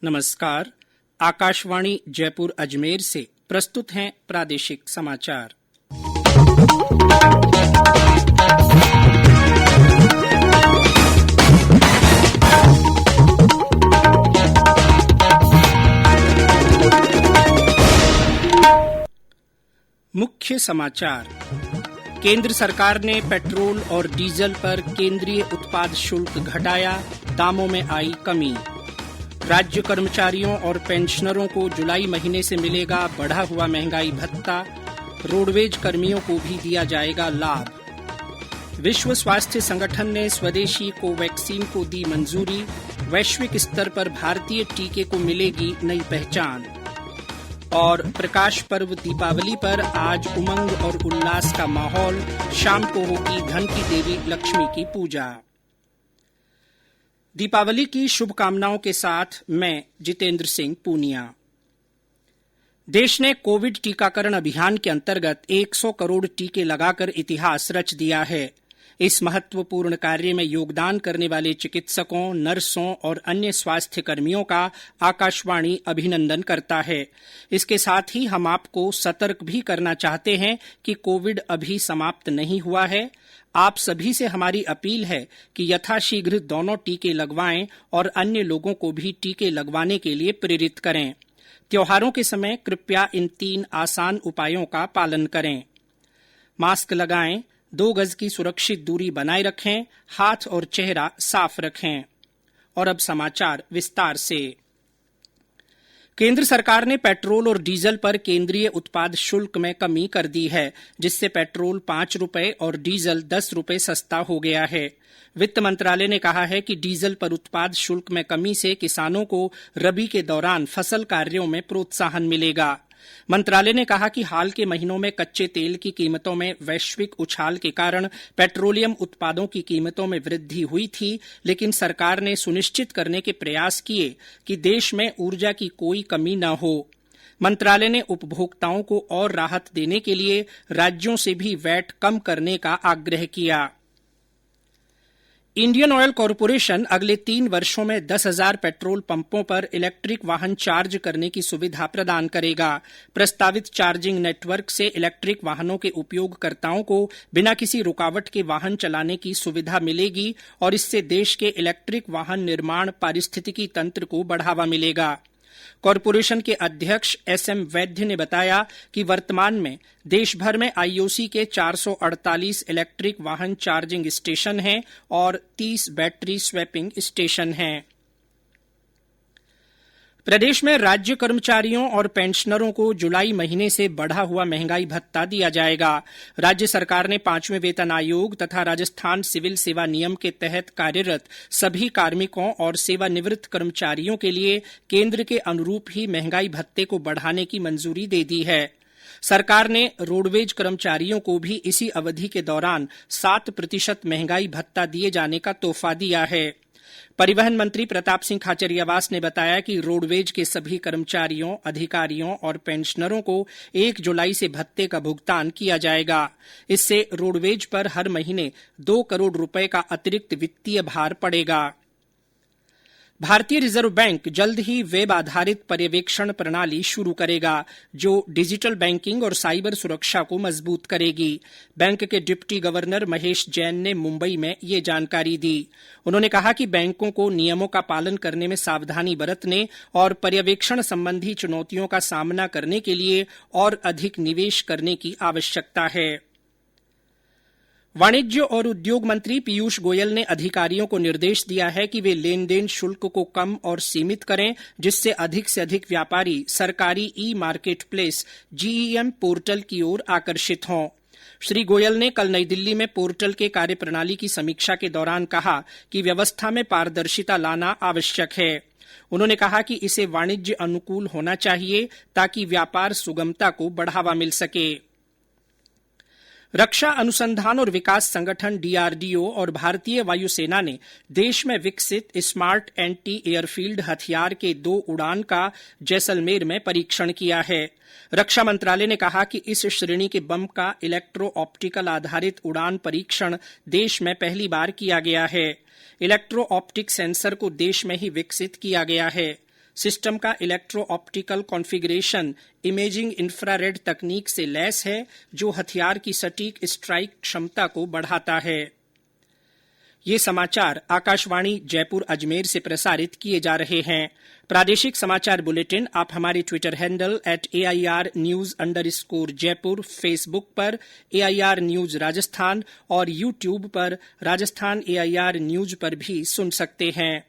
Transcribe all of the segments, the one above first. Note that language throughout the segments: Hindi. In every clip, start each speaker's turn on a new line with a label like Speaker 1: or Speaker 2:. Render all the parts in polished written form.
Speaker 1: नमस्कार। आकाशवाणी जयपुर अजमेर से प्रस्तुत हैं प्रादेशिक समाचार। मुख्य समाचार। केंद्र सरकार ने पेट्रोल और डीजल पर केंद्रीय उत्पाद शुल्क घटाया, दामों में आई कमी। राज्य कर्मचारियों और पेंशनरों को जुलाई महीने से मिलेगा बढ़ा हुआ महंगाई भत्ता, रोडवेज कर्मियों को भी दिया जाएगा लाभ। विश्व स्वास्थ्य संगठन ने स्वदेशी कोवैक्सीन को दी मंजूरी, वैश्विक स्तर पर भारतीय टीके को मिलेगी नई पहचान। और प्रकाश पर्व दीपावली पर आज उमंग और उल्लास का माहौल, शाम को होगी धन की देवी लक्ष्मी की पूजा। दीपावली की शुभकामनाओं के साथ मैं जितेंद्र सिंह पूनिया। देश ने कोविड टीकाकरण अभियान के अंतर्गत 100 करोड़ टीके लगाकर इतिहास रच दिया है। इस महत्वपूर्ण कार्य में योगदान करने वाले चिकित्सकों, नर्सों और अन्य स्वास्थ्य कर्मियों का आकाशवाणी अभिनंदन करता है। इसके साथ ही हम आपको सतर्क भी करना चाहते हैं कि कोविड अभी समाप्त नहीं हुआ है। आप सभी से हमारी अपील है कि यथाशीघ्र दोनों टीके लगवाएं और अन्य लोगों को भी टीके लगवाने के लिए प्रेरित करें। त्योहारों के समय कृपया इन 3 आसान उपायों का पालन करें। मास्क लगाएं, 2 गज की सुरक्षित दूरी बनाए रखें, हाथ और चेहरा साफ रखें। और अब समाचार विस्तार से। केंद्र सरकार ने पेट्रोल और डीजल पर केंद्रीय उत्पाद शुल्क में कमी कर दी है, जिससे पेट्रोल 5 रुपये और डीजल 10 रुपये सस्ता हो गया है। वित्त मंत्रालय ने कहा है कि डीजल पर उत्पाद शुल्क में कमी से किसानों को रबी के दौरान फसल कार्यों में प्रोत्साहन मिलेगा। मंत्रालय ने कहा कि हाल के महीनों में कच्चे तेल की कीमतों में वैश्विक उछाल के कारण पेट्रोलियम उत्पादों की कीमतों में वृद्धि हुई थी, लेकिन सरकार ने सुनिश्चित करने के प्रयास किए कि देश में ऊर्जा की कोई कमी न हो। मंत्रालय ने उपभोक्ताओं को और राहत देने के लिए राज्यों से भी वैट कम करने का आग्रह किया। इंडियन ऑयल कॉरपोरेशन अगले 3 वर्षों में 10,000 पेट्रोल पंपों पर इलेक्ट्रिक वाहन चार्ज करने की सुविधा प्रदान करेगा। प्रस्तावित चार्जिंग नेटवर्क से इलेक्ट्रिक वाहनों के उपयोगकर्ताओं को बिना किसी रुकावट के वाहन चलाने की सुविधा मिलेगी और इससे देश के इलेक्ट्रिक वाहन निर्माण पारिस्थितिकी तंत्र को बढ़ावा मिलेगा। कॉरपोरेशन के अध्यक्ष SM वैद्य ने बताया कि वर्तमान में देश भर में IOC के 448 इलेक्ट्रिक वाहन चार्जिंग स्टेशन हैं और 30 बैटरी स्वैपिंग स्टेशन हैं। प्रदेश में राज्य कर्मचारियों और पेंशनरों को जुलाई महीने से बढ़ा हुआ महंगाई भत्ता दिया जाएगा। राज्य सरकार ने 5वें वेतन आयोग तथा राजस्थान सिविल सेवा नियम के तहत कार्यरत सभी कार्मिकों और सेवानिवृत्त कर्मचारियों के लिए केंद्र के अनुरूप ही महंगाई भत्ते को बढ़ाने की मंजूरी दे दी है। सरकार ने रोडवेज कर्मचारियों को भी इसी अवधि के दौरान 7% महंगाई भत्ता दिए जाने का तोहफा दिया है। परिवहन मंत्री प्रताप सिंह खाचरियावास ने बताया कि रोडवेज के सभी कर्मचारियों, अधिकारियों और पेंशनरों को 1 जुलाई से भत्ते का भुगतान किया जाएगा। इससे रोडवेज पर हर महीने 2 करोड़ रुपए का अतिरिक्त वित्तीय भार पड़ेगा। भारतीय रिजर्व बैंक जल्द ही वेब आधारित पर्यवेक्षण प्रणाली शुरू करेगा, जो डिजिटल बैंकिंग और साइबर सुरक्षा को मजबूत करेगी। बैंक के डिप्टी गवर्नर महेश जैन ने मुंबई में ये जानकारी दी। उन्होंने कहा कि बैंकों को नियमों का पालन करने में सावधानी बरतने और पर्यवेक्षण संबंधी चुनौतियों का सामना करने के लिए और अधिक निवेश करने की आवश्यकता है। वाणिज्य और उद्योग मंत्री पीयूष गोयल ने अधिकारियों को निर्देश दिया है कि वे लेन देन शुल्क को कम और सीमित करें, जिससे अधिक से अधिक व्यापारी सरकारी ई-मार्केट प्लेस GEM पोर्टल की ओर आकर्षित हों। श्री गोयल ने कल नई दिल्ली में पोर्टल के कार्यप्रणाली की समीक्षा के दौरान कहा कि व्यवस्था में पारदर्शिता लाना आवश्यक है। उन्होंने कहा कि इसे वाणिज्य अनुकूल होना चाहिए ताकि व्यापार सुगमता को बढ़ावा मिल सके। रक्षा अनुसंधान और विकास संगठन DRDO और भारतीय वायुसेना ने देश में विकसित स्मार्ट एंटी एयरफील्ड हथियार के 2 उड़ान का जैसलमेर में परीक्षण किया है। रक्षा मंत्रालय ने कहा कि इस श्रेणी के बम का इलेक्ट्रो ऑप्टिकल आधारित उड़ान परीक्षण देश में पहली बार किया गया है। इलेक्ट्रो ऑप्टिक सेंसर को देश में ही विकसित किया गया है। सिस्टम का electro optical configuration imaging infrared तकनीक से लैस है, जो हथियार की सटीक स्ट्राइक क्षमता को बढ़ाता है। ये समाचार आकाशवाणी जयपुर अजमेर से प्रसारित किए जा रहे हैं। प्रादेशिक समाचार बुलेटिन आप हमारे ट्विटर हैंडल @AIR_News_Jaipur, फेसबुक पर AIR न्यूज राजस्थान और यूट्यूब पर राजस्थान AIR न्यूज पर भी सुन सकते हैं।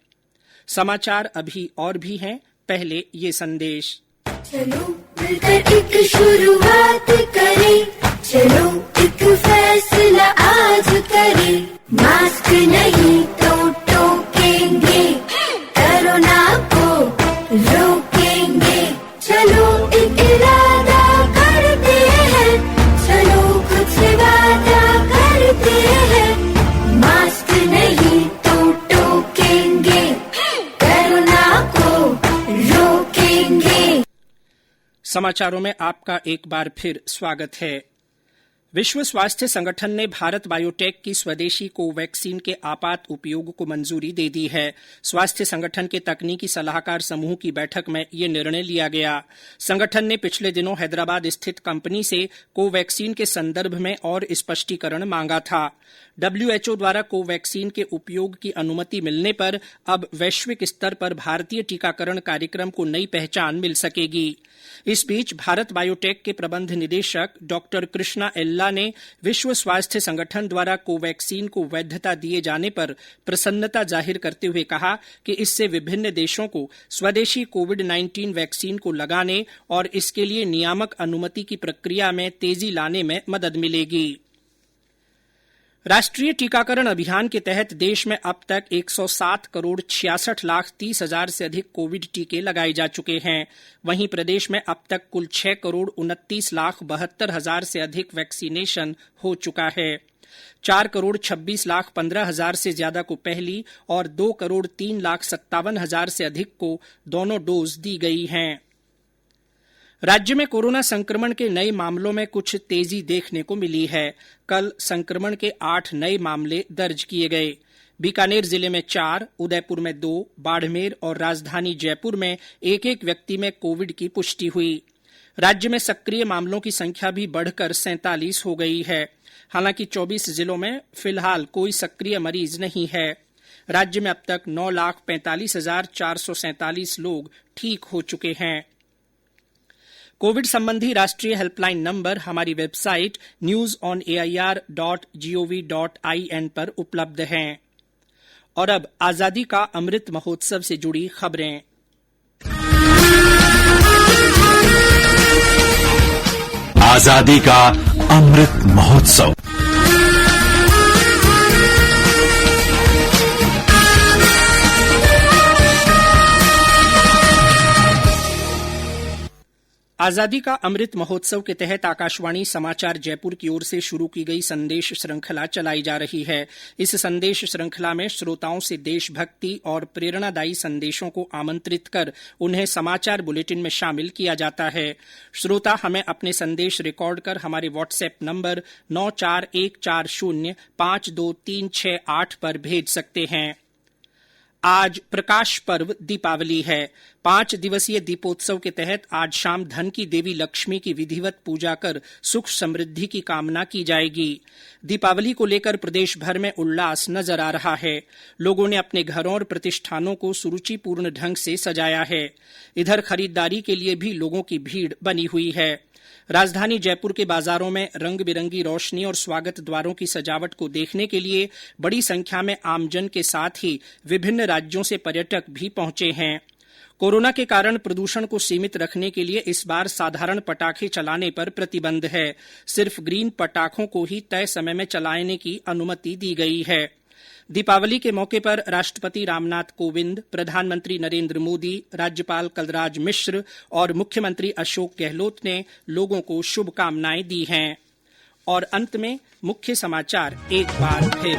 Speaker 1: समाचार अभी और भी हैं, पहले ये संदेश।
Speaker 2: चलो मिलकर एक शुरुआत करें, चलो एक फैसला आज करें, मास्क नहीं तो टोकेंगे, कोरोना को रोकेंगे, चलो एक इरादा करते हैं, चलो कुछ वादा करते हैं, मास्क नहीं तो टोकेंगे, कोरोना को रोकेंगे।
Speaker 1: समाचारों में आपका एक बार फिर स्वागत है। विश्व स्वास्थ्य संगठन ने भारत बायोटेक की स्वदेशी कोवैक्सीन के आपात उपयोग को मंजूरी दे दी है। स्वास्थ्य संगठन के तकनीकी सलाहकार समूह की बैठक में ये निर्णय लिया गया। संगठन ने पिछले दिनों हैदराबाद स्थित कंपनी से कोवैक्सीन के संदर्भ में और स्पष्टीकरण मांगा था। WHO द्वारा कोवैक्सीन के उपयोग की अनुमति मिलने पर अब वैश्विक स्तर पर भारतीय टीकाकरण कार्यक्रम को नई पहचान मिल सकेगी। इस बीच भारत बायोटेक के प्रबंध निदेशक डॉक्टर कृष्णा एल्ला ने विश्व स्वास्थ्य संगठन द्वारा कोवैक्सीन को वैधता दिए जाने पर प्रसन्नता जाहिर करते हुए कहा कि इससे विभिन्न देशों को स्वदेशी कोविड-19 वैक्सीन को लगाने और इसके लिए नियामक अनुमति की प्रक्रिया में तेजी लाने में मदद मिलेगी। राष्ट्रीय टीकाकरण अभियान के तहत देश में अब तक 107,66,30,000 से अधिक कोविड टीके लगाए जा चुके हैं। वहीं प्रदेश में अब तक कुल 6,29,72,000 से अधिक वैक्सीनेशन हो चुका है। 4,26,15,000 से ज्यादा को पहली और 2,03,57,000 से अधिक को दोनों डोज दी गई हैं। राज्य में कोरोना संक्रमण के नए मामलों में कुछ तेजी देखने को मिली है। कल संक्रमण के 8 नए मामले दर्ज किए गए। बीकानेर जिले में 4, उदयपुर में 2, बाड़मेर और राजधानी जयपुर में एक एक व्यक्ति में कोविड की पुष्टि हुई। राज्य में सक्रिय मामलों की संख्या भी बढ़कर 47 हो गई है। हालांकि 24 जिलों में फिलहाल कोई सक्रिय मरीज नहीं है। राज्य में अब तक 9,45,447 लोग ठीक हो चुके हैं। कोविड संबंधी राष्ट्रीय हेल्पलाइन नंबर हमारी वेबसाइट newsonair.gov.in पर उपलब्ध हैं। और अब आजादी का अमृत महोत्सव से जुड़ी खबरें।
Speaker 3: आजादी का अमृत महोत्सव।
Speaker 1: आजादी का अमृत महोत्सव के तहत आकाशवाणी समाचार जयपुर की ओर से शुरू की गई संदेश श्रृंखला चलाई जा रही है। इस संदेश श्रृंखला में श्रोताओं से देशभक्ति और प्रेरणादायी संदेशों को आमंत्रित कर उन्हें समाचार बुलेटिन में शामिल किया जाता है। श्रोता हमें अपने संदेश रिकॉर्ड कर हमारे व्हाट्सएप नंबर 9414523368 पर भेज सकते हैं। आज प्रकाश पर्व दीपावली है। 5 दिवसीय दीपोत्सव के तहत आज शाम धन की देवी लक्ष्मी की विधिवत पूजा कर सुख समृद्धि की कामना की जाएगी। दीपावली को लेकर प्रदेश भर में उल्लास नजर आ रहा है। लोगों ने अपने घरों और प्रतिष्ठानों को सुरुचिपूर्ण ढंग से सजाया है। इधर खरीदारी के लिए भी लोगों की भीड़ बनी हुई है। राजधानी जयपुर के बाजारों में रंग बिरंगी रोशनी और स्वागत द्वारों की सजावट को देखने के लिए बड़ी संख्या में आमजन के साथ ही विभिन्न राज्यों से पर्यटक भी पहुंचे हैं। कोरोना के कारण प्रदूषण को सीमित रखने के लिए इस बार साधारण पटाखे चलाने पर प्रतिबंध है। सिर्फ ग्रीन पटाखों को ही तय समय में चलाने की अनुमति दी गई है। दीपावली के मौके पर राष्ट्रपति रामनाथ कोविंद, प्रधानमंत्री नरेंद्र मोदी, राज्यपाल कलराज मिश्र और मुख्यमंत्री अशोक गहलोत ने लोगों को शुभकामनाएं दी हैं। और अंत में मुख्य समाचार एक बार फिर।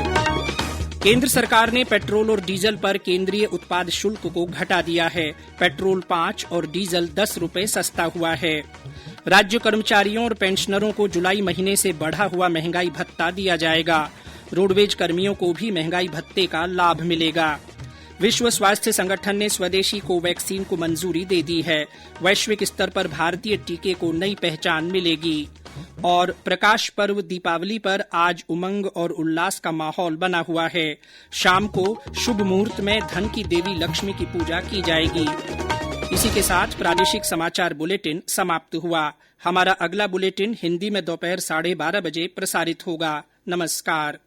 Speaker 1: केंद्र सरकार ने पेट्रोल और डीजल पर केंद्रीय उत्पाद शुल्क को घटा दिया है। पेट्रोल 5 और डीजल 10 रुपये सस्ता हुआ है। राज्य कर्मचारियों और पेंशनरों को जुलाई महीने से बढ़ा हुआ महंगाई भत्ता दिया जाएगा। रोडवेज कर्मियों को भी महंगाई भत्ते का लाभ मिलेगा। विश्व स्वास्थ्य संगठन ने स्वदेशी कोवैक्सीन को मंजूरी दे दी है। वैश्विक स्तर पर भारतीय टीके को नई पहचान मिलेगी। और प्रकाश पर्व दीपावली पर आज उमंग और उल्लास का माहौल बना हुआ है। शाम को शुभ मुहूर्त में धन की देवी लक्ष्मी की पूजा की जाएगी। इसी के साथ प्रादेशिक समाचार बुलेटिन समाप्त हुआ। हमारा अगला बुलेटिन हिंदी में दोपहर 12:30 बजे प्रसारित होगा। नमस्कार।